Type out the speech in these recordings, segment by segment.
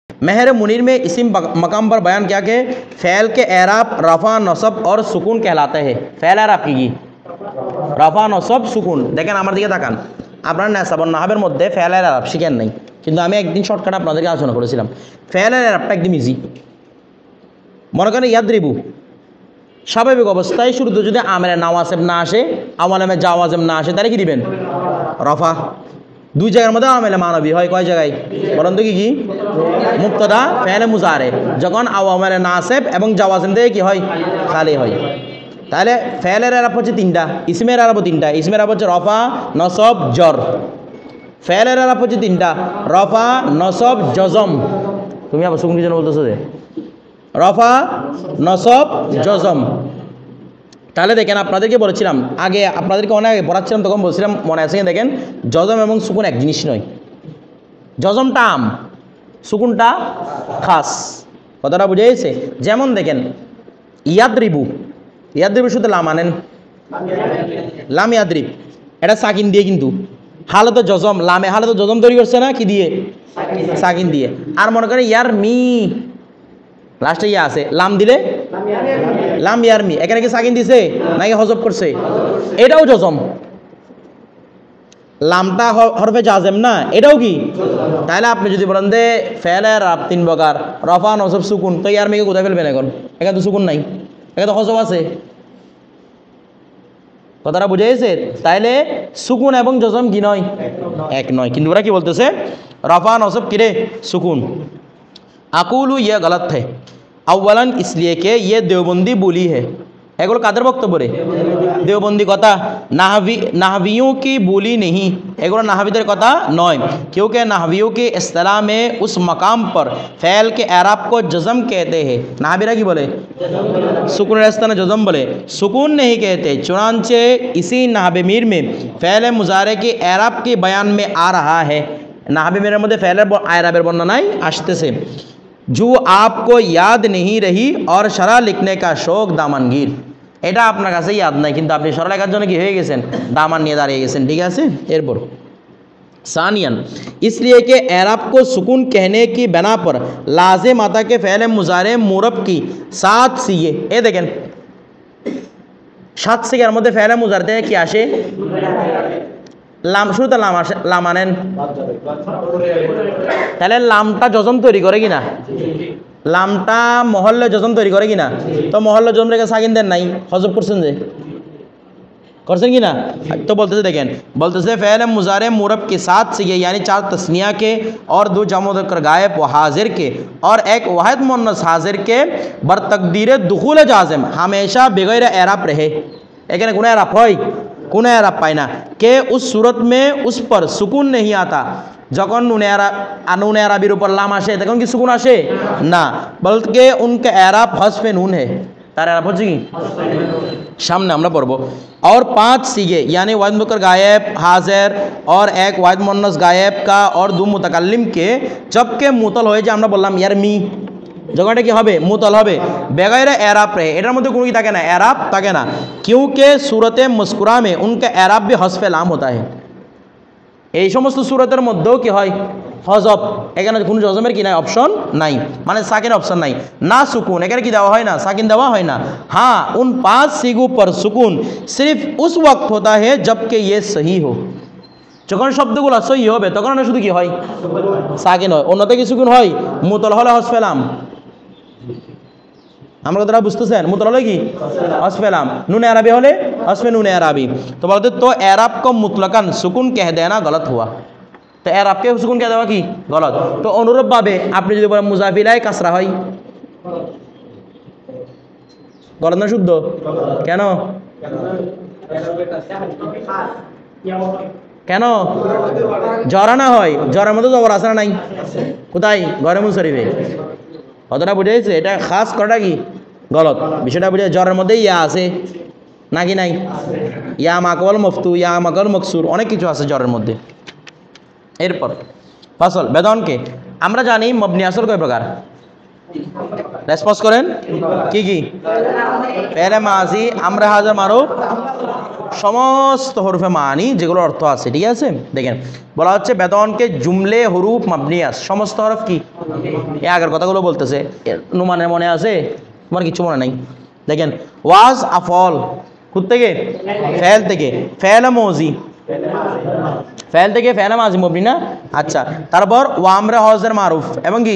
महर मुनीर में इसी मकाम पर बयान किया कि फ़ैल के एराब रफ़ा नसब और सुकून कहलाते हैं। फ़ैल एराब की रफ़ा नसब सुकून। देखें আমার দিকে তাকান, আপনারা নাসাবন নাহাবের মধ্যে फ़ैल एराब শিখেন নাই, কিন্তু আমি একদিন শর্টকাট আপনাদেরকে আলোচনা করেছিলাম। फ़ैल एराबটা একদম ইজি। মনে করেন ইয়াদরিবু, স্বাভাবিক অবস্থায় শুরুতে যদি আমের নাওয়াসেব না আসে, আওয়ালামে জাওয়াজেব না আসে, তাহলে কি দিবেন? রফা। দুই জায়গার মধ্যে আমেলে মানবী হয়, কয় জায়গায় বলেন তো? কি মুক্তদা ফেলে মুজারে, যখন আওয়ামেলে নাসেব এবং জাওয়াজেব দিয়ে কি হয়? খালি হয়। তাহলে ফেলের এরাব হচ্ছে তিনটা, ইসমের এরাব তিনটা। ইসমের এরাব হচ্ছে রফা, নসব, জর। ফেলের এরাব হচ্ছে তিনটা, রফা, নসব, জজম। তুমি আবার সুকুন কি জন্য বলতেছো যে রফা, নসব, জজম। তাহলে দেখেন আপনাদেরকে বলেছিলাম আগে, আপনাদেরকে অনেক আগে পড়াচ্ছিলাম, তখন বলছিলাম মনে আছে দেখেন, জজম এবং সুকুন এক জিনিস নয়। জজমটা আম, সুকুনটা খাস। কথাটা বুঝে গেছে? যেমন দেখেন ইয়াদরিবু, ইয়াদরিবু শুধু লাম আনেন, লাম ইয়াদরিব, এটা সাকিন দিয়ে, কিন্তু হালতে জজম, লামে হালতে জজম তৈরি করছে না কি দিয়ে? সাকিন দিয়ে। আর মনে করেন ইয়ার মি, লাস্টে ইয়া আছে, লাম দিলে লাম ইয়ারমি, এখানে কি সাকিন দিছে নাকি হজব করছে? এটাও জজম। লামটা হরফে জাজেম না, এটাও কি? তাহলে আপনি যদি বলেন যে ফেলের রাব তিন প্রকার, রফা, নসব, সুকুন, তো ইয়ারমিকে কোথায় ফেলবেন এখন? এখানে তো সুকুন নাই, এখানে তো হজব আছে। কথাটা বুঝে গেছে? তাইলে সুকুন এবং জজম কি নয়? এক নয়। কিন্তু ওরা কি বলতেছে? রফা, নসব কিরে সুকুন। আকুলু ये गलत है अव्वलन इसलिए कि ये देवबंदी बोली है। এগুলো কাদের বক্তব্য রে? দেওবন্দি কথা। नाहवियों की बोली नहीं, এগুলো নাহবিদের কথা নয়। क्योंकि नाहवियों के इस्तिलाह में उस मकाम पर फ़ैल के एराब को जज़म कहते हैं। नाहबिरा की बोले सुकून रास्ताना जज़म बोले, सुकून नहीं कहते। चुनांचे इसी नाहबीर में फ़ैल मुजारे के एराब के बयान में आ रहा है। नाहबीर मध्य फ़ैलेर एराबेर बर्णनाय आसतेছে। जो आपको याद नहीं रही और शरा लिखने का शौक दामनगीर। এটা আপনার কাছে याद নাই, কিন্তু আপনি শরা লেখার জন্য কি হয়ে গেছেন? দামান নিয়ে দাঁড়িয়ে গেছেন। ঠিক আছে? এরপর सानियन इसलिए कि एराब को सुकून कहने की बिना पर लाजिम आता के फ़ैल मुजारे मुरब की 7 सीगे। ए देखें 7 सीगेर मध्य फ़ैल मुजारे কি আসে? লাম, শুরুতে লাম আসে, লাম আনেন, তাহলে লামটা জজম তৈরি করে কিনা? লামটা মহল্লে জজম তৈরি করে কিনা? তো মহল্লে জজম রেখে সাকিন দেন নাই, হজব করছেন যে, করছেন কিনা? তো বলতেছে দেখেন, বলতেছে फ़ैल मुजारे मुरब के 7 सीगे यानी 4 तस्निया के और 2 जमा मुज़क्कर गायब व हाजिर के और 1 वाहिद मुअन्नस हाजिर के बर तकदीर दुखूल जाज़िम हमेशा बगैर एराब रहे। এখানে কোনো এরাব হয়? কোনো এরাব পায় না। কে উস सूरत में उस पर सुकून नहीं आता। যখন নুনে আরাবির উপর লাম আসে তখন কি সুকুন আসে? না, বলতে উনকে এরাব হসফে নুন হে। তার এরাব হচ্ছে কি? সামনে আমরা পড়বো। और 5 सीगे यानी वाहिद मुज़क्कर गायब, हाजिर और 1 वाहिद मुअन्नस गायब का और 2 मुतकल्लिम के जबकि मुतल হয়ে যে আমরা বললাম ইয়ারমি, যখন এটা কি হবে? মুতল হবে। বেগাইরে এরাব রহে, এটার মধ্যে কোনো কি থাকে না? এরাব থাকে না। क्योंकि सूरत मस्कुरा में उनका एराब भी हस्फ लाम होता है। এই সমস্ত সূরতের মধ্যেও কি হয়? হজব। এখানে কোনো জজমের কি নাই? অপশন নাই, মানে সাকিন অপশন নাই। না সুকুন, এখানে কি দেওয়া হয় না? সাকিন দেওয়া হয় না। हाँ उन 5 सीगों पर सुकून सिर्फ उस वक्त होता है जबकि ये सही हो। যখন শব্দগুলো সহি হবে তখন না শুধু কি হয়? সাকিন হয়। অন্যতে কি সুকুন হয়? মুতল হলে হসফ লাম। আমরা কথাটা বুঝতেছেন? মুতল হলে কি? হসফ লাম। নুনে আরবি হলে হসফে নুনে আরবি। তো বলতে তো এরাব को मुतलकन सुकून कह देना गलत हुआ। তো এরাবকে সুকুন কহ দেওয়া কি? গলত। তো অনুরূপভাবে আপনি যদি বলেন মুজাফিলায় কাসরা হয়, গলত না শুদ্ধ? কেন? কেন? জরা না হয়? জরার মধ্যে জবর আছে না নাই? কোথায়? ঘরে মুনসারিফে। কতটা বুঝে গেছে? এটা খাস করাটা কি? গলত। বিষয়টা বুঝে, জরের মধ্যে ইয়া আছে নাকি নাই? ইয়া মাকবল মফতু, ইয়া মাকবল মকসুর, অনেক কিছু আছে জরের মধ্যে। এরপর ফসল বেদনকে আমরা জানি মবনি আসল কয় প্রকার? রেসপন্স করেন কি কি? পেরে মাজি, আমরা হাজার মারুফ, সমস্ত হরফে মানি যেগুলো অর্থ আছে। ঠিক আছে? দেখেন বলা হচ্ছে বেদনকে জুমলে হরুফ মাবনিয়াস, সমস্ত হরফ কি? এ আগের কথাগুলো বলতেছে, নুমানের মনে আছে? তোমার কিছু মনে নাই? দেখেন ওয়াজ আফল কোথ থেকে? ফেল থেকে। ফেল মৌজি, ফেল থেকে ফেল মাজি মবনি না? আচ্ছা, তারপর ওয়া আমরে হজের মারুফ এবং কি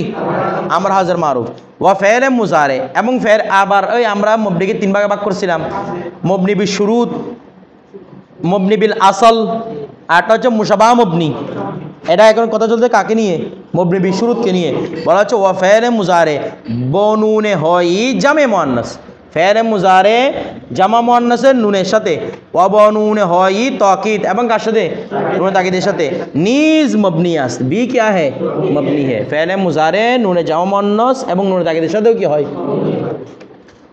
আমরা হজের মারুফ, ওয়া ফেল মুজারে এবং ফের আবার ওই আমরা মবনিকে তিন ভাগে ভাগ করছিলাম, মবনি বিল শুরুত, মবনি বিল আসল, আরটা হচ্ছে মুশাবাহ মবনি। এটা এখন কথা চলছে কাকে নিয়ে? মবনি বিল শুরুতকে নিয়ে। বলা হচ্ছে ওয়া ফেল মুজারে বনুনে হয় জামে মুআন্নাস, ফেল মুজারে জামা মুআন্নাসের নুনের সাথে, ওয়া বনুনে হয় তাকিদ এবং কার সাথে? নুনে তাকিদের সাথে। নিজ মবনি আস, বি क्या है? মবনি है। ফেল মুজারে নুনে জামা মুআন্নাস এবং নুনে তাকিদের সাথেও কি হয়?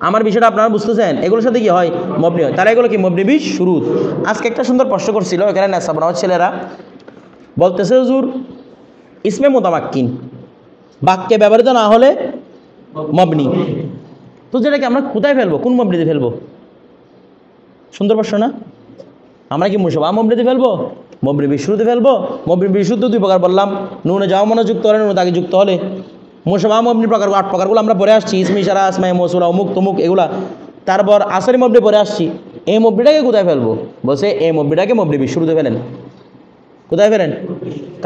আমার বিষয়টা আপনারা বুঝতেছেন? এগুলোর সাথে কি হয়? মবনি হয়। তাহলে এগুলো কি? মবনি বিল শুরুত। আজকে একটা সুন্দর প্রশ্ন করছিল এখানে নেসাব নামাজ ছেলেরা, বলতেছে হুজুর ইসমে মুতামাক্কিন বাক্যে ব্যবহৃত না হলে মবনি, তো যেটাকে আমরা কোথায় ফেলবো? কোন মবনিতে ফেলবো? সুন্দর প্রশ্ন না? আমরা কি মুশাবাহ মবনিতে ফেলবো? মবনি বিল শুরুতে ফেলবো? মবনি বিল শুরুত দুই প্রকার বললাম, নুনে যাওয়া মনে যুক্ত হলে, নুনে তাকে যুক্ত হলে। মুশাবাহ মবনি প্রকার 8 প্রকারগুলো আমরা পড়ে আসছি, ইসমে ইশারা, আসমায়ে মৌসুলা, অমুক তমুক এগুলা। তারপর আসরি মবনি পড়ে আসছি। এই মবনিটাকে কোথায় ফেলবো? বলছে এই মবনিটাকে মবনি বিল শুরুতে ফেলেন। কোথায় ফেলেন?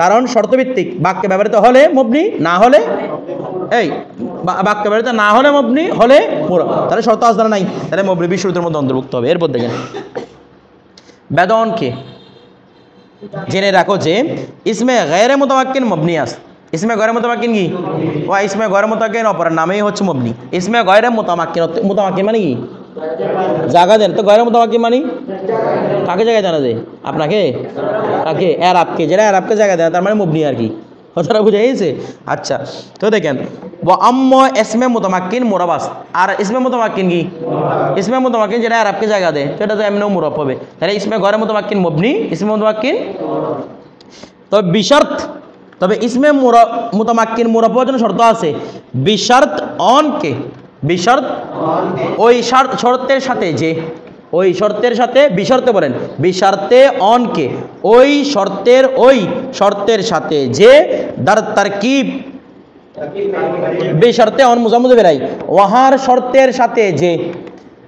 কারণ শর্তভিত্তিক, বাক্যে ব্যবহৃত হলে মবনি, না হলে এই বাক্যে ব্যবহৃত না হলে মবনি, হলে পুরো। তাহলে শর্ত আসদানা নাই, তাহলে মবনি বিল শুরুতের মধ্যে অন্তর্ভুক্ত হবে। এরপর দেখেন বেদনকে জেনে রাখো যে ইসমে গায়রে মুতামাক্কিন মবনি আস। ইসমে গায়রে মুতামাক্কিন কি? ও ইসমে গায়রে মুতামাক্কিন অপরের নামেই হচ্ছে মবনি। ইসমে গায়রে মুতামাক্কিন, মুতামাক্কিন মানে কি? জায়গা দেন। তো গায়রে মুতামাক্কিন মানে কাকে জায়গায় জানা যায়? আপনাকে? কাকে? এরাবকে। যেটা এরাবকে জায়গা দেয় তার মানে মবনি আর কি। কথাটা বুঝে গেছে? আচ্ছা, তো দেখেন আম্মা ইসমে মুতামাক্কিন মুরাবাস। আর ইসমে মুতামাক্কিন কি? ইসমে মুতামাক্কিন যেটা আরবকে জায়গা দেয় সেটা তো এমনিও মুরাব হবে। তাহলে ইসমে গয়রে মুতামাক্কিন মবনি, ইসমে মুতামাক্কিন। তবে বিশর্ত, তবে ইসমে মুতামাক্কিন মুরাব হওয়ার জন্য শর্ত আছে। বিশর্ত অনকে, বিশর্ত ওই শর্তের সাথে যে, ওই শর্তের সাথে, বিশর্তে বলেন, বিশর্তে অনকে ওই শর্তের সাথে যে, দার তারকিব বেশর্তে অন মুজামুদে বেরাই, ওয়াহার শর্তের সাথে যে,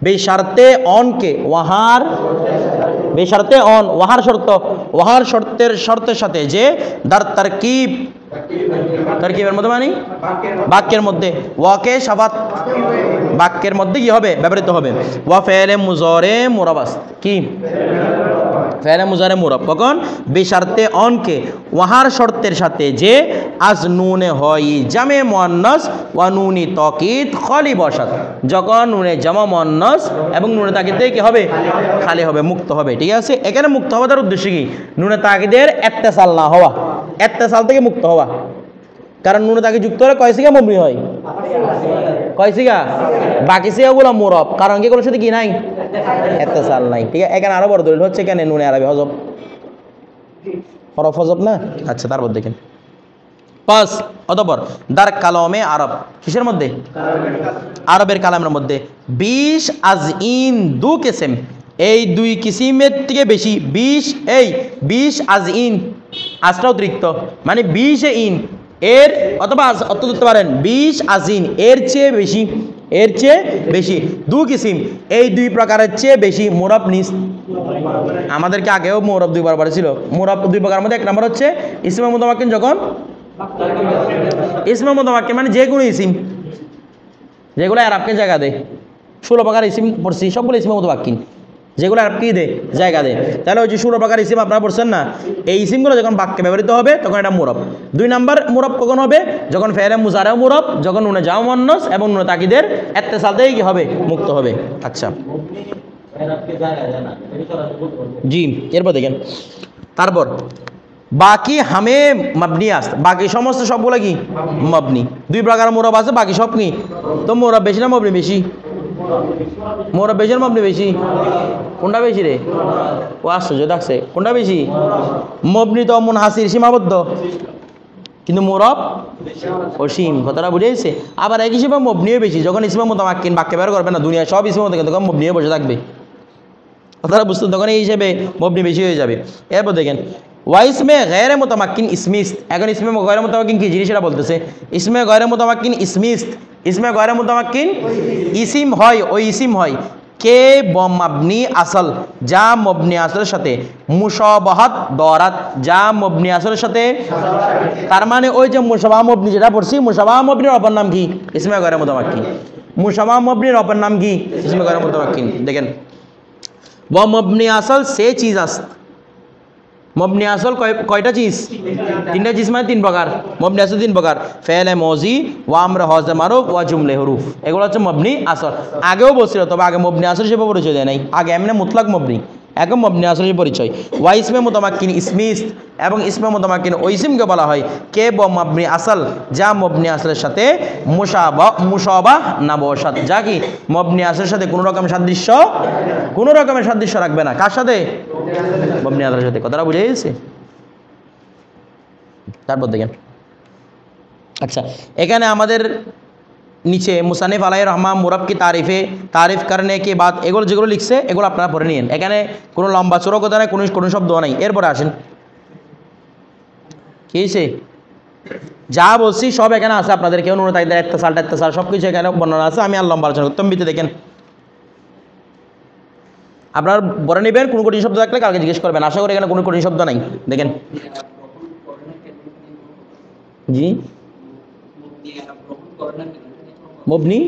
বেশর্তে অনকে ওয়াহার, বেশর্তে অন ওয়াহার শর্ত, ওয়াহার শর্তের সাথে যে, দার তারকিব, তারকিবের মধ্যে মানে বাক্যের মধ্যে, ওয়াকে শাবাত বাক্যের মধ্যে কি হবে? ব্যবহৃত হবে। ওয়া ফেলে মুজারে মুরাবাস কি? ফেলে মুজারে মুরাব কখন? বিশর্তে অনকে ওয়াহার শর্তের সাথে যে, আজ নুনে হয় জামে মুআন্নাস ওয়া নুনি তাকিদ খালি বসাত, যখন নুনে জামা মুআন্নাস এবং নুনে তাকিদে কি হবে? খালি হবে, মুক্ত হবে। ঠিক আছে, এখানে মুক্ত হওয়ার উদ্দেশ্য কি? নুনে তাকিদের ইত্তেসাল না হওয়া, ইত্তেসাল থেকে মুক্ত হওয়া। কারণ নুনে তাকিদ যুক্ত হলে কয় সিগা মবনি হয়? কয় সিগা? বাকি সিগাগুলো মুরাব, কারণ এগুলোর সাথে কি নাই? ইত্তেসাল নাই। ঠিক আছে, এখানে আরো বড় দলিল হচ্ছে এখানে নুনে আরবি হজব, হরফ হজব না? আচ্ছা, তারপর দেখেন 5 অতঃপর দার কালামে আরব, কিসের মধ্যে? আরবের কালামের মধ্যে 20 আজ ইন দু কিসম, এই দুই কিসিমের থেকে বেশি। 20 আজ ইন, আজটা অতিরিক্ত মানে 20 ইন এর, অথবা অর্থ করতে পারেন 20 আজিন এর চেয়ে বেশি, এর চেয়ে বেশি। দু কিসিম এই দুই প্রকারের চেয়ে বেশি। মুরাব নিস, আমাদেরকে আগেও মুরাব দুইবার বলেছিল। মুরাব দুই প্রকারের মধ্যে এক নম্বর হচ্ছে ইসমে মুতামাক্কিন, যখন ইসমে মুতামাক্কিন মানে যে কোনো ইসিম যেগুলো আরবকে জায়গা দেয়। 16 প্রকার ইসিম পড়ছি, সবগুলো ইসমে মুতামাক্কিন, যেগুলো আরবকে দে জায়গা দেয়। তাহলে ওই যে 16 প্রকার ইসিম আপনারা পড়ছেন না, এই ইসিমগুলো যখন বাক্যে ব্যবহৃত হবে তখন এটা মুরাব। 2 নম্বর মুরাব কখন হবে? যখন ফেলে মুজারেও মুরাব, যখন নুনে যাও মুআন্নাস এবং নুনে তাকিদের ইত্তেসাল থেকে কি হবে? মুক্ত হবে। আচ্ছা জি, এরপর দেখেন তারপর বাকি হামে মাবনি আস, বাকি সমস্ত সবগুলো কি মাবনি। 2 প্রকার মুরাব আছে, বাকি সব কি? তো মুরাব বেশি না মাবনি বেশি? মুরাব বেশি না মাবনি বেশি? কোনটা বেশি রে? ও আশ্চর্য ডাকছে, কোনটা বেশি? মাবনি তো মুনহাসির সীমাবদ্ধ, কিন্তু মুরাব অসীম। কথাটা বুঝেছে? আবার এক হিসেবে মাবনিও বেশি, যখন ইসমে মুতামাক্কিন বাক্যে ব্যবহার করবে না, দুনিয়া সব ইসমে মুতামাক্কিন, তখন মাবনিও বসে থাকবে। কথাটা বুঝতে, তখন এই হিসেবে মাবনি বেশি হয়ে যাবে। এরপর দেখেন ওয়া ইসমে গैर মুতামাক্কিন ইসমিস্ত। এখন ইসমে গैर মুতামাক্কিন কি জিনিস এটা বলতেছে। ইসমে গैर মুতামাক্কিন ইসমিস্ত, ইসমে গैर মুতামাক্কিন ইসিম হয়, ওই ইসিম হয় কে মাবনি আসল, যা মবনি আসলের সাথে মুশাবাহাত দরাত, যা মবনি আসলের সাথে, তার মানে ওই যে মুশাবাহ মবনি যেটা পড়ছি, মুশাবাহ মবনির অপর নাম কি? ইসমে গैर মুতামাক্কিন। মুশাবাহ মবনির অপর নাম কি? ইসমে গैर মুতামাক্কিন। দেখেন वो मबनी असल से चीज़ अस्त, मबनी असल कयटा चीज़? तीनटा चीज़ মানে তিন প্রকার। মবনি আসল তিন প্রকার, ফেলে মজি, ওয়া আমর হজে মারুফ, ওয়া জুমলে হরুফ। এগুলো হচ্ছে মবনি আসল। আগেও বলছিল, তবে আগে মবনি আসল হিসেবে পরিচয় দেয় নাই, আগে এমনি মুতলাক মবনি, এখন মবনি আসল হিসেবে পরিচয়। ওয়া ইসমে মুতামাক্কিন ইসমিস্ত, এবং ইসমে মুতামাক্কিন ওই ইসমকে বলা হয় কে মবনি আসল, যা মবনি আসলের সাথে মুশাবাহ না বসাত, যা কি মবনি আসলের সাথে কোনো রকম সাদৃশ্য, কোনো রকমের সাদৃশ্য রাখবে না। কার সাথে? মবনি আসলের সাথে। কথাটা বুঝে গেছে? তারপর দেখেন, আচ্ছা এখানে আমাদের নিচে মুসানিফ আলাইহির রহমান মুরাব কি তারিফে তারিফ করনে के बाद এগুলো যেগুলো লিখছে এগুলো আপনারা পড়ে নিন। এখানে কোনো লম্বা চড়ো কথা নাই, কোনো শব্দ নাই। এরপরে আসেন কি হয়েছে, যা বলছি সব এখানে আছে, আপনাদের কেউ নুন তাইদের একটা সাল সব কিছু এখানে বর্ণনা আছে। আমি আর লম্বা আলোচনা করতাম। বিতে দেখেন আপনার বলে নেবেন, কোনো কঠিন শব্দ থাকলে কালকে জিজ্ঞেস করবেন। আশা করি এখানে কোনো কঠিন শব্দ নাই। দেখেন জি, মবনি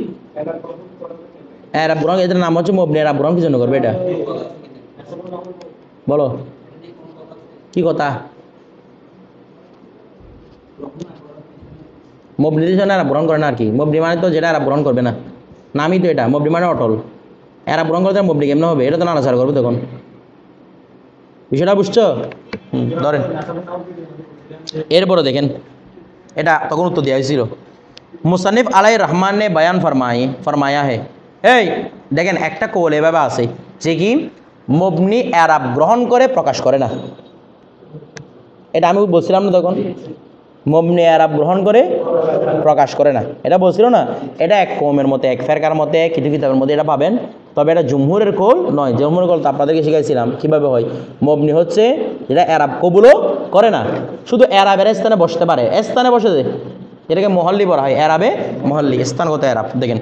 এরা বুরং, এদের নাম হচ্ছে মবনি। এরা বুরং কি জন্য করবে এটা বলো, কি কথা? মবনি দিয়েছে না, এরা বুরং করে না আর কি। মবনি মানে তো যেটা এরা বুরং করবে না, নামই তো এটা। মবনি মানে অটল। এরা বুরং করতে মবনি কেমন হবে? এটা তো নাড়াচাড়া করবে তখন। বিষয়টা বুঝছো? ধরেন এরপরে দেখেন, এটা তখন উত্তর দেওয়া হয়েছিল। মুসানিফ আলাই রহমান ने बयान फरमाया है। এই দেখেন একটা কৌল এভাবে আছে যে কি মবনি এরাব গ্রহণ করে প্রকাশ করে না। এটা আমি বলছিলাম না তখন, মবনি এরাব গ্রহণ করে প্রকাশ করে না, এটা বলছিল না। এটা এক কৌমের মতে, এক ফেরকার মতে, কিছু কিতাবের মধ্যে এটা পাবেন, তবে এটা জুমহুরের কৌল নয়। জুমহুরের কৌল তো আপনাদেরকে শিখাইছিলাম কীভাবে হয়। মবনি হচ্ছে যেটা এরাব কবুলও করে না, শুধু এরাবের স্থানে বসতে পারে, স্থানে বসে যায়, এটাকে মহল্লি বলা হয়। এরাবে মহল্লি, স্থানগত এরাব। দেখেন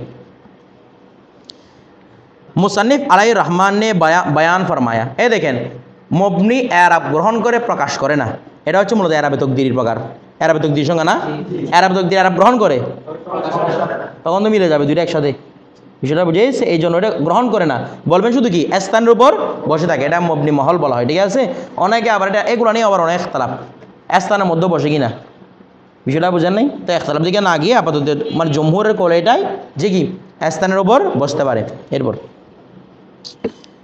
মুসান্নিফ আলাইহির রহমান ने बयान फरमाया। এই দেখেন মবনি এরাব গ্রহণ করে প্রকাশ করে না, এটা হচ্ছে মূলত এরাবে তকদিরের প্রকার। এরাবে তকদির সঙ্গে না, এরাবে তকদির এরাব গ্রহণ করে, তখন তো মিলে যাবে দুইটা একসাথে। বিষয়টা বুঝে গেছে? এই জন্য এটা গ্রহণ করে না, বলবেন শুধু কি স্থানের উপর বসে থাকে, এটা মবনি মহল বলা হয়। ঠিক আছে? অনেকে আবার এটা এগুলো নিয়ে আবার অনেক ইখতিলাফ, স্থানের মধ্যে বসে কিনা, বিষয়টা বুঝেন নাই তো। ইখতিলাফ দিকে না গিয়ে আপাতত মানে জমহুরের কোলে এটাই যে কি স্থানের উপর বসতে পারে। এরপর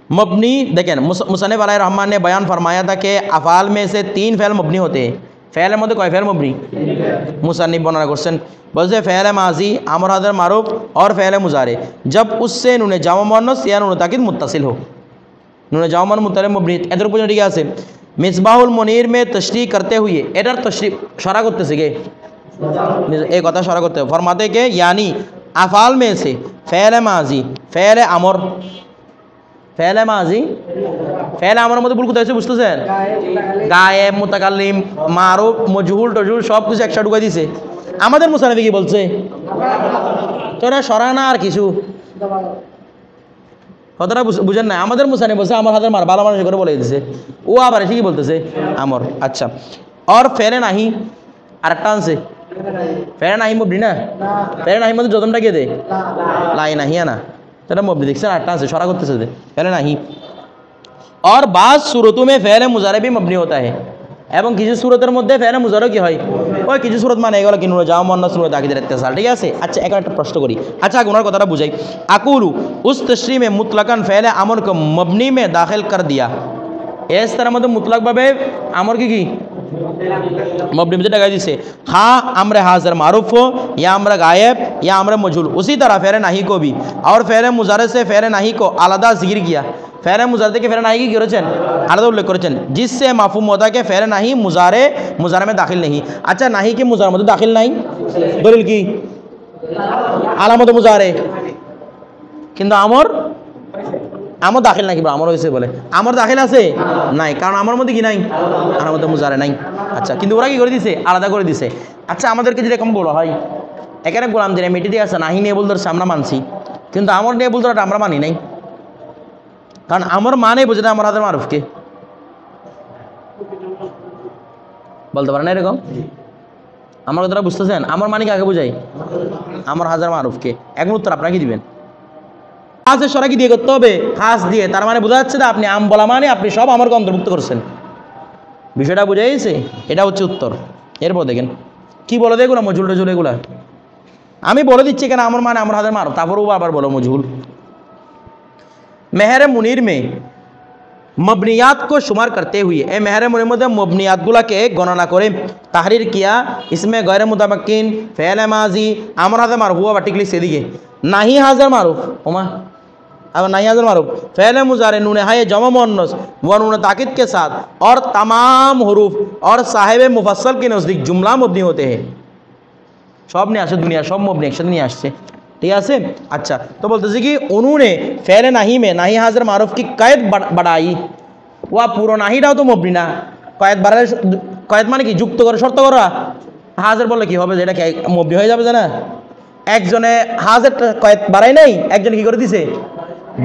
मबनी देखें मुसन्निफ अलैहि रहमान ने बयान फरमाया था कि अफ़ाल में से 3 फ़ेल मबनी होते हैं। फ़ेलेर मध्य कय फ़ेल मबनी? मुसन्निफ बर्णना करছেন, বলছে फ़ेल माजी, अमर हज़र मारूफ और फ़ेल मुजारे जब उससे नुने जामा मुअन्नस या नुने ताकीद मुत्तसिल हो। नुने जामा मुअन्नस मुत्तसिल मबनी। এদের উপর ঠিক আছে। मिसबाहुल मुनीर में तशरीह करते हुए এটার तशरीह शरह করতেছে কে? एक কথা शरह করতে फरमाते के यानी अफ़ाल में से फ़ेल माजी, फ़ेल अमर, फ़ेल माजी, फ़ेल अमर মধ্যে ভুল কোথায় আছে বুঝতেছেন? গায়েব, মুতাকাল্লিম, মারুফ, মজহুল টজহুল সব কিছু একসাথে ঢুকাই দিছে। আমাদের মুসানিফে কি বলছে? তো এটা সরা না আর কিছু, কথাটা বুঝেন না। আমাদের মুসানিফ বলছে আমার হাতের মার, ভালো মানুষ করে বলে দিছে। ও আবার ঠিকই বলতেছে আমর। আচ্ছা, और फ़ेले নাহি আরেকটা আনছে, फ़ेले নাহি মবনি না, फ़ेले নাহি মধ্যে যতনটা কে দে লাই নাহি না, এটা মবনি দেখছেন। আরেকটা আছে সরা করতেছে দে फ़ेले নাহি। और बाज़ सूरतों में फ़ेल मुजारे भी मबनी होता है, এবং কিছু सूरतेर মধ্যে फ़ेल मुजारे কি হয়? ওই কিছু सूरत মানে এগুলো কি নুনে যাওয়া মুअन्नस নুনে তাকিদের ইত্তিসাল। ঠিক আছে? আচ্ছা এখন একটা প্রশ্ন করি। আচ্ছা আগে ওনার কথাটা বুঝাই। আকুলু उस तशरीह में मुतलकन फ़ेल अमर को मबनी में दाखिल कर दिया। इस तरह মধ্যে মুতলাক ভাবে আমর কি मबनी में लगाई दिसे। हाँ अम्र हाज़िर मारूफ हो या अम्र गायब या अम्र मजहूल। उसी तरह फ़ेल नहीं को भी और फ़ेल मुजारे से फ़ेल नहीं को आलादा ज़िक्र किया। फ़ेल मुजारे के फ़ेल नहीं की करेছেন आलादा उल्लेख करेছেন, जिससे माफूम होता है कि फ़ेल नहीं मुजारे में दाखिल नहीं। अच्छा नहीं कि मुजारे में दाखिल नहीं, दलील की आलामत मुजारे কিন্তু আমর আমর দাখিল নাকি বলে আমর হয়েছে বলে আমর দাখিল আছে নাই, কারণ আমার মধ্যে কি নাই, আমার মধ্যে মুজারে নাই। আচ্ছা, কিন্তু ওরা কি করে দিছে, আলাদা করে দিছে। আচ্ছা, আমাদেরকে যেরকম বলা হয় এখানে গোলাম দিনে মেটি দিয়ে আছে নাহি নিয়ে বলতে আমরা মানছি, কিন্তু আমর নিয়ে বলতে আমরা মানি নাই, কারণ আমার মানে বোঝে না আমার হাজার মারুফকে। বলতে পারেন এরকম? আমার কথাটা বুঝতেছেন? আমার মানে কাকে বোঝাই? আমার হাজার মারুফকে। এখন উত্তর আপনারা কি দিবেন? খাসের সরা কি দিয়ে করতে হবে? খাস দিয়ে। তার মানে বোঝা যাচ্ছে না আপনি আম বলা মানে আপনি সব আমাকে অন্তর্ভুক্ত করছেন। বিষয়টা বুঝে গেছে? এটা হচ্ছে উত্তর। এরপর দেখেন কি বলে দেখুন মজুল টজুল এগুলা আমি বলে দিচ্ছি কেন আমার মানে আমার হাজার মারুফ, তারপরও আবার বলো মজহুল। মেহর মুনির में मबनियात को शुमार करते हुए ए मेहर मुनीर मध्य मबनियात गुला के गणना करे तहरीर किया इसमें गैर मुतमक्किन फ़ेल माजी अमर हाज़र मारूफ हुआ वर्टिकली से दिए नहीं हाज़र मारूफ उमा अब नहीं हाज़र मारूफ फ़ेल मुजारे नून हाय जमा मुअन्नस व नून ताकिद के साथ और तमाम हरूफ और साहिब मुफस्सल के नज़दीक जुमला मबनी होते हैं। सब नहीं आसे दुनिया सब मबनी एक साथ नहीं आसे, ठीक है। अच्छा, तो बोलते कि उन्होंने फ़ेल नहीं में नहीं हाज़र मारूफ की कैद बढ़ाई, वह पूरा नहीं डाओ तो मबनी ना कैद बढ़ाले कैद माने कि যুক্ত করে শর্ত করা হাজার বললে কি হবে, যেটা কি মবনি হয়ে যাবে জানা। একজনে হাজার কয়েদ বাড়াই নাই, একজন কি করে দিছে,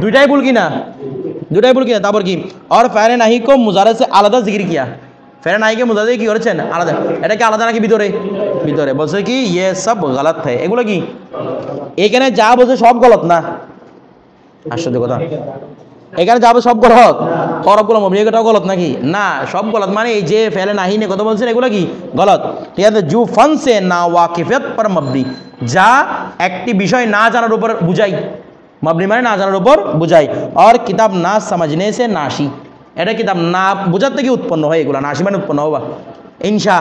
দুইটাই ভুল কিনা, দুইটাই ভুল কিনা। তারপর কি और फ़ेल नहीं को मुजारे से आलादा जिक्र किया, फ़ेल नहीं के मुजारे কি করেছেন আলাদা, এটা কি আলাদা নাকি ভিতরে, ভিতরে বলছে কি ये सब गलत है। এগুলো কি এখানে যা বলছে সব গলত না, আশ্চর্য কথা, এখানে যা সব গলত, হরফগুলো মবনি এটাও গলত নাকি না, সব গলত। মানে এই যে ফেলে নাহি নে কথা বলছেন এগুলো কি গলত, ঠিক আছে। জু ফন সে না ওয়াকিফিয়ত पर মবনি, যা একটি বিষয় না জানার উপর বুঝাই, মবনি মানে না জানার উপর বুঝাই। আর কিতাব না समझने से नाशी, এটা কিতাব না বোঝার থেকে উৎপন্ন হয়, এগুলো নাশি মানে উৎপন্ন হবা। ইনশা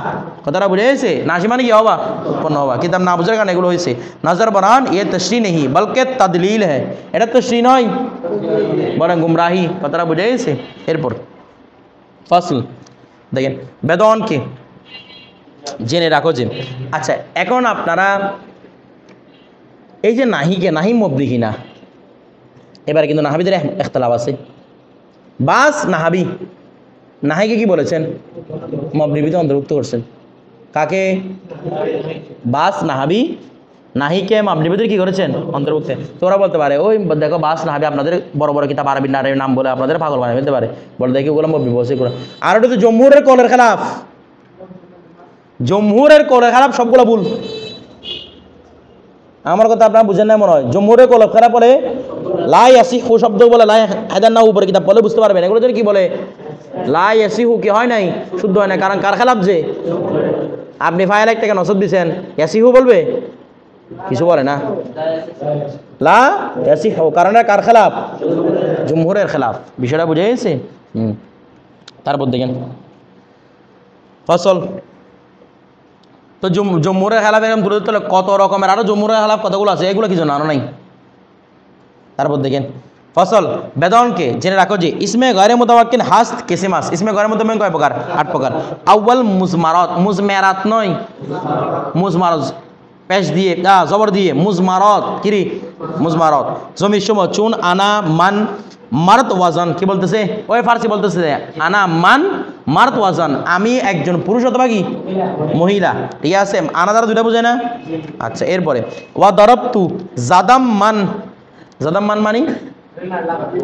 কথাটা বুঝে গেছে, নাশি মানে কি হবা, উৎপন্ন হবা। কিতাব না বোঝার কারণে এগুলো হয়েছে। নজর বরান এ তশরি नहीं बल्कि तदलील है, এটা তশরি নয় বরং গুমরাহি, কথাটা বুঝে গেছে। এরপর ফসল দেখেন বেদনকে জেনে রাখো যে। আচ্ছা, এখন আপনারা এই যে নাহিকে নাহি মবনি কিনা, এবারে কিন্তু নাহাবিদের ইখতিলাফ আছে। বাস নাহাবি নাহিকে কি বলেছেন, মবনির ভিতরে অন্তর্ভুক্ত করছেন। কাকে? বাস নাহাবি নাহিকে মবনির ভিতরে কি করেছেন, অন্তর্ভুক্ত। তো ওরা বলতে পারে ওই দেখো বাস নাহাবি আপনাদের বড় বড় কিতাব আরবি নাম বলে আপনাদের পাগল বানিয়ে ফেলতে পারে, বলে দেখি ওগুলো মবনি বসে করে। আর ওটা তো জমহুরের কলের খেলাফ, জমহুরের কলের খেলাফ, সবগুলো ভুল। আমার কথা আপনারা বুঝেন না মনে হয়। জমহুরের কলের খেলাফ বলে লাই ইয়াসিহু শব্দ বলে লাই হায়দার না উপরে কিতাব বলে বুঝতে পারবেন, এগুলো কি বলে লাই ইয়াসিহু কি হয় নাই, শুদ্ধ হয় না, কারণ কার খেলাফ যে আপনি ফাইল একটাকে নসব দিচ্ছেন, ইয়াসিহু বলবে কিছু বলে না, লা ইয়াসিহু কারণ কার খেলাফ, জমহুরের খেলাফ। বিষয়টা বুঝে গেছে? তারপর দেখেন ফসল, তো জমহুরের খেলাফ এরকম দূরে দূরে কত রকমের আরো জমহুরের খেলাফ কতগুলো আছে, এগুলো কিছু জানো নাই। তারপর দেখেন ফসল বেদনকে জেনে রাখো যে ইসমে গैर मुतमक्किन হাস্ত কিসমাস, ইসমে গैर मुतमक्किन কয় প্রকার, 8 প্রকার। আউয়াল মুজমারাত, মুজমারাত নয়, মুজমারাত পেশ দিয়ে জবর দিয়ে, মুজমারাত কিরি মুজমারাত জমির সময় চুন আনা মান মারত ওয়াজন, কি বলতেছে ওই ফার্সি বলতেছে আনা মান মারত ওয়াজন, আমি একজন পুরুষ অথবা কি মহিলা, ঠিক আছে। আনা দ্বারা দুইটা বোঝায় না। আচ্ছা, এরপরে ওয়া দরবতু জাদাম মান, জাদাম মান মানি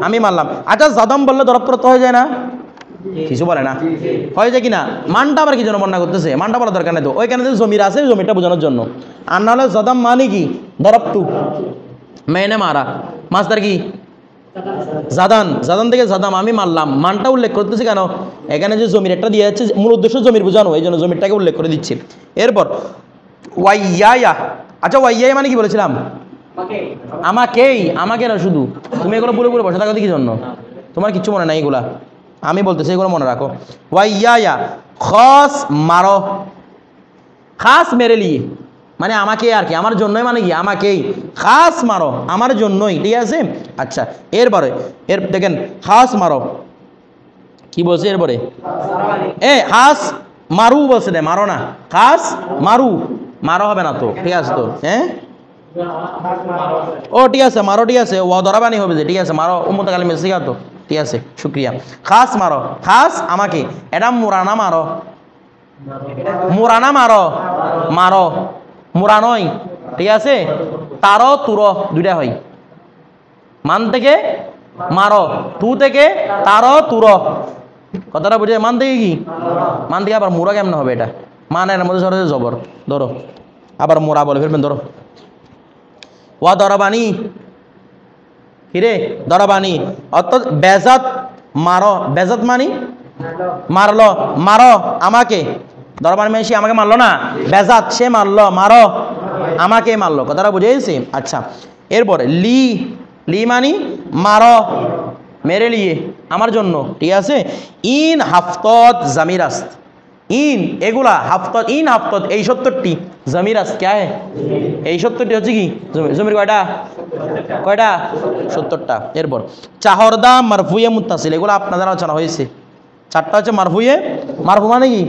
আমি মারলাম। আচ্ছা, জাদাম বললে দরবত তো হয়ে যায় না, কিছু বলে না, হয়ে যায় কিনা। মানটা আবার কি জন্য বর্ণনা করতেছে, মানটা বলার দরকার নেই তো, ওইখানে যে জমির আছে জমিটা বোঝানোর জন্য। আর না হলে জাদাম মানে কি দরবতু মেনে মারা, মাছদার কি জাদান, জাদান থেকে জাদাম আমি মারলাম, মানটা উল্লেখ করতেছে কেন, এখানে যে জমির একটা দিয়ে যাচ্ছে মূল উদ্দেশ্য জমির বোঝানো, এই জন্য জমিরটাকে উল্লেখ করে দিচ্ছি। এরপর ওয়াইয়া, আচ্ছা ওয়াইয়া মানে কি বলেছিলাম, আমাকেই, আমাকে না শুধু, তুমি এগুলো পুরো পুরো বসে থাকো কি জন্য, তোমার কিচ্ছু মনে নাই এগুলা, আমি বলতেছি এগুলো মনে রাখো। ওয়াইয়া খাস মারো, খাস মেরে লিয়ে মানে আমাকে আর কি, আমার জন্যই মানে কি আমাকেই, খাস মারো আমার জন্যই, ঠিক আছে। আচ্ছা, এরপরে এর দেখেন খাস মারো কি বলছে, এরপরে খাস মারু বলছে, মারো না, খাস মারু, মারো হবে না তো, ঠিক আছে তো। ও ঠিক আছে মারো, ঠিক আছে ও দরাবানি হবে যে, ঠিক আছে মারো মুতাকাল্লিম শিখা তো, ঠিক আছে শুক্রিয়া। খাস মারো, খাস আমাকে, এটা মুরানা মারো, মুরানা মারো, মারো মুরানই, ঠিক আছে। তারো তুরো দুইটা হয়, মান থেকে মারো, তু থেকে তারো তুরো, কথাটা বুঝে। মান থেকে কি, মান থেকে আবার মুরা কেমন হবে এটা, মানের মধ্যে সরে জবর, ধরো আবার মোরা বলে ফেলবেন, ধরো ওয়া দরাবানি, কিরে দরাবানি, অর্থাৎ বেজাত মারো, বেজাত মানি মারলো, মারো আমাকে, দরবানি মানে সে আমাকে মারলো না, বেজাত সে মারলো, মারো আমাকে মারলো, কথাটা বুঝে গেছি। আচ্ছা এরপরে লি, লি মানি মারো মেরে লিয়ে, আমার জন্য, ঠিক আছে। ইন হাফতত জামিরাস্ত, ইন এগুলা হাফতত, ইন হাফতত এই 70টি, জামিরাস্ত ক্যা হে, এই 70টি হচ্ছে কি জমির কয়টা, কয়টা 70টা। এরপর চাহরদা মারফুয়ে মুত্তাসিল, এগুলো আপনাদের আলোচনা হয়েছে। 4টা হচ্ছে মারফুয়ে, মারফু মানে কি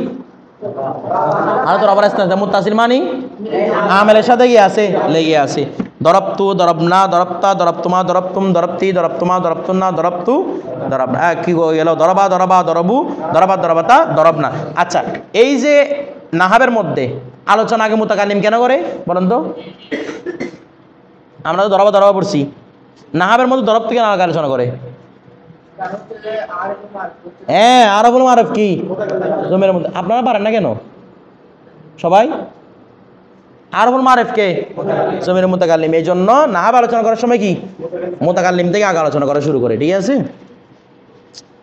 আর তো রবার আসতে মুত্তাসিল মানে আমেলের সাথে কি আছে, লেগে আছে। দরবতু, দরবনা, দরবতা, দরবতুমা, দরবতুম, দরবতি, দরবতুমা, দরবতুন্না, দরবতু, দরবনা, কি গেল দরবা, দরবা, দরবু, দরবা, দরবতা, দরবনা। আচ্ছা এই যে নাহাবের মধ্যে আলোচনা আগে মুতাকাল্লিম কেন করে বলেন তো, আমরা তো দরবা দরবা পড়ছি, নাহাবের মধ্যে দরব থেকে আগে আলোচনা করে, হ্যাঁ আরবুল মারুফ কি জমির মধ্যে, আপনারা পারেন না কেন সবাই, আরবুল মারুফ কে জমির মুতাকাল্লিম, এই জন্য নাহাব আলোচনা করার সময় কি মুতাকাল্লিম থেকে আগে আলোচনা করা শুরু করে, ঠিক আছে।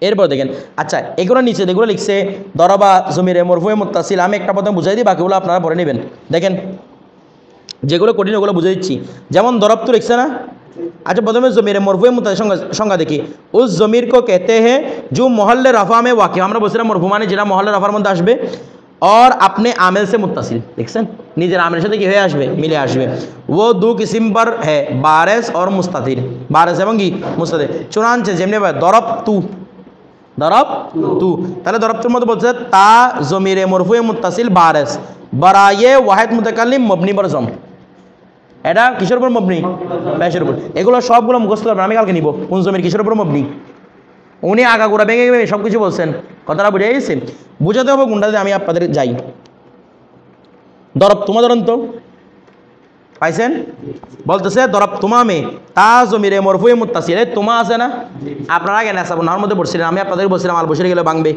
এরপর দেখেন, আচ্ছা এগুলো নিচে যেগুলো লিখছে দরবা জমিরে মরফুয়ে মুত্তাসিল, আমি একটা প্রথমে বুঝাই দিই, বাকিগুলো আপনারা পড়ে নেবেন। দেখেন যেগুলো কঠিন ওগুলো বুঝে দিচ্ছি, যেমন দরবতু লিখছে না। अच्छा प्रथम जमीर मरफू मुत्तासिल संज्ञा देखी, उस जमीर को कहते हैं जो मोहल्ले रफ़ा में वाक़, আমরা বলছিলাম মরফু মানে যেটা মহল্লে রফার মধ্যে আসবে, और अपने आमिल से मुत्तासिल, দেখছেন নিজের আমিলের সাথে কি হয়ে আসবে, মিলে আসবে। वो दो किस्म पर है, बारिस और मुस्तातिर, बारिस এবং কি মুস্তাতির। চুনাঞ্চে যেমনি দরব তু, দরব তু, তাহলে দরবতুর মধ্যে বলছে তা জমিরে মরফু মুত্তাসিল বারিস বরায়ে ওয়াহিদ মুতাকাল্লিম মবনি বার জম, এটা কিসের উপর মবনি, পেশের উপর। এগুলো সবগুলো মুখস্থ করবেন, আমি কালকে নিব কোন জমির কিসের উপর মবনি, উনি আগাগোড়া ভেঙে ভেঙে সব কিছু বলছেন, কথাটা বুঝে গেছে। বুঝাতে হবে গুন্ডাতে, আমি আপনাদের যাই। দরব তোমা ধরুন তো পাইছেন, বলতেছে দরব তোমা মে তা জমিরে মরফুয়ে মুত্তাসিল, তোমা আছে না, আপনারা আগে নেশাব নার মধ্যে পড়ছিলেন, আমি আপনাদের বলছিলাম আল বসে গেলে বাংবে,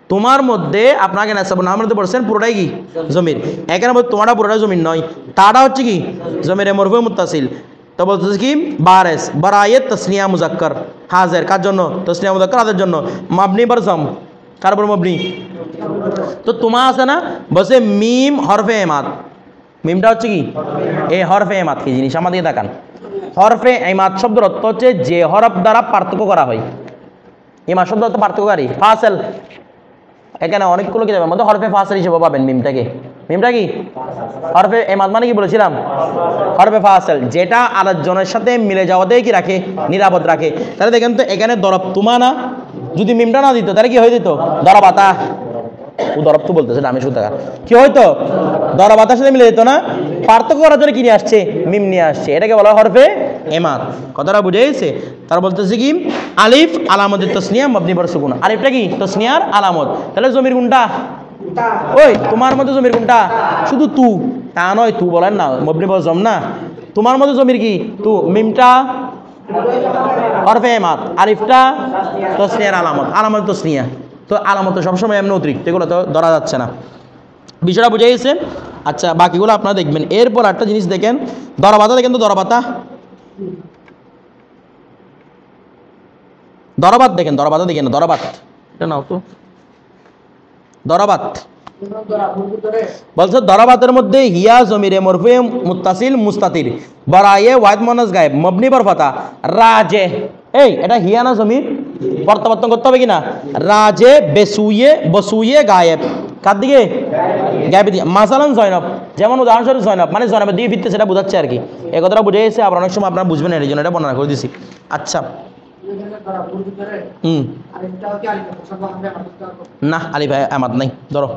তোমার মধ্যে আপনাকে নেশাব নার মধ্যে পড়ছেন পুরোটাই কি জমির, এখানে তোমারটা পুরোটাই জমির নয়, তাটা হচ্ছে কি জমিরে মরফুয়ে মুত্তাসিল। তো বলতেছে কি বারিস বরায়ে তাসনিয়া মুজাক্কার হাজির, কার জন্য তাসনিয়া মুজাক্কার হাজির জন্য, মাবনি বার জম, কার উপর মবনি, তো তোমা আছে না, বসে মিম হরফে এমাদ, মিমটা হচ্ছে কি এই হরফে এমাদ কি জিনিস, আমাদের দেখান। হরফে এমাদ শব্দের অর্থ হচ্ছে যে হরফ দ্বারা পার্থক্য করা হয়, এমাদ শব্দ অর্থ পার্থক্যকারী, ফাসেল, এখানে অনেকগুলো কিতাবের মধ্যে হরফে ফাসেল হিসেবে পাবেন মিমটাকে, মিমটা কি হরফে এমাদ মানে কি বলেছিলাম, হরফে ফাসেল, যেটা আরেকজনের সাথে মিলে যাওয়াতেই কি রাখে, নিরাপদ রাখে। তাহলে দেখেন তো এখানে দরব তুমা না, যদি মিমটা না দিত তাহলে কি হয়ে যেত দরবাতা, ও দরব তো বলতেছে আমি শুধু কি হয়তো দরবাতার সাথে মিলে যেত না, পার্থক্য করার জন্য কি নিয়ে আসছে, মিম নিয়ে আসছে, এটাকে বলা হয় হরফে এমাদ, কথাটা বুঝে গেছে। তার বলতেছে কি আলিফ আলামতের তসনিয়া মবনি বার সুকুন, আলিফটা কি তসনিয়ার আলামত, তাহলে জমির কোনটা, ওই তোমার মধ্যে জমির কোনটা, শুধু তু, তা নয় তু বলেন না মবনি বার জম না, তোমার মধ্যে জমির কি তু, মিমটা হরফে এমাদ, আলিফটা তসনিয়ার আলামত, আলামত তসনিয়া, তো আলামত সবসময় এমনি অতিরিক্ত, এগুলো তো ধরা যাচ্ছে না, বিষয়টা বুঝে গেছে। আচ্ছা বাকিগুলো আপনারা দেখবেন। এরপর একটা জিনিস দেখেন দরবাতা, দেখেন তো দরবাতা, দরবাত দেখেন, দরবাতা দেখেন, দরবাত এটা নাও তো, দরবাত বলছে দরবাতের মধ্যে হিয়া জমিরে মরফুয়ে মুত্তাসিল মুস্তাতির বরায়ে ওয়াহিদ মুয়ান্নাস গায়েব মবনি বার ফাতা রাজে, এই এটা হিয়া না জমির, প্রত্যাবর্তন করতে হবে কিনা, রাজে বেসুয়ে বসুয়ে গায়েব, কার দিকে গায়েবের দিকে, মাসালান জয়নব, যেমন উদাহরণস্বরূপ জয়নব মানে জয়নবের দিকে ফিরতে, সেটা বোঝাচ্ছে আর কি, এই কথাটা বুঝে গেছে। আবার অনেক সময় আপনারা বুঝবেন, এই জন্য এটা বর্ণনা করে দিছি। আচ্ছা না আলিফ আমাদ নাই, ধরো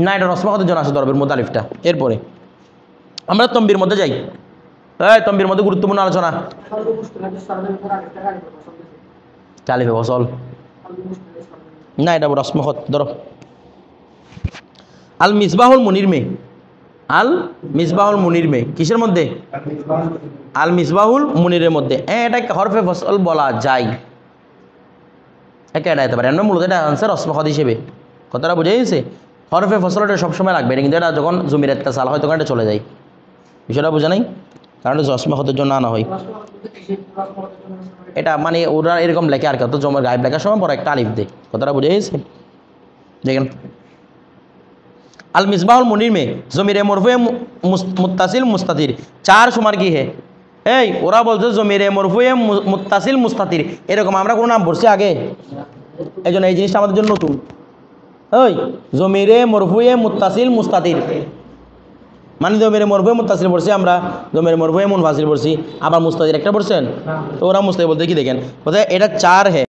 না এটা রসমা কথার জন্য আছে দরবের মধ্যে আলিফটা। এরপরে আমরা তম্বির মধ্যে যাই। এই তম্বির মধ্যে গুরুত্বপূর্ণ আলোচনা। চালিবে ফসল না, এটা রসমখত ধরো। আল মিসবাহুল মুনির মে, আল মিসবাহুল মুনির মে কিসের মধ্যে? আল মিসবাহুল মুনিরের মধ্যে। এটা হরফে ফসল বলা যায়, এটা যেতে পারে। মূলত এটা আনসার রসমখত হিসেবে, কথাটা বুঝে গেছে? হরফে ফসল এটা সবসময় লাগবে, কিন্তু এটা যখন জমির একটা সাল হয় তখন এটা চলে যায়। বিষয়টা বোঝা নাই? কারণ রসমখতের জন্য আনা হয় এটা, মানে ওরা এরকম লেখে আর কত জমার গায়েব লেখার সময় বড় একটা আলিফ দেয়। কথাটা বুঝে গেছে? দেখেন আল মিসবাহুল মুনির মে জমিরে মরফুয়ে মুত্তাসিল মুস্তাতির চার সমান কি হে? এই ওরা বলছে জমিরে মরফুয়ে মুত্তাসিল মুস্তাতির, এরকম আমরা কোনো নাম পড়ছি আগে? এই জন্য এই জিনিসটা আমাদের জন্য নতুন। ওই জমিরে মরফুয়ে মুত্তাসিল মুস্তাতির মানে জমিরে মরফুয়ে মুত্তাসিল পড়ছি আমরা, জমিরে মরফুয়ে মুনফাসিল পড়ছি, আবার মুস্তাতির একটা পড়ছেন। তো ওরা মুস্তাতির বলতে কি দেখেন, এটা চার হে।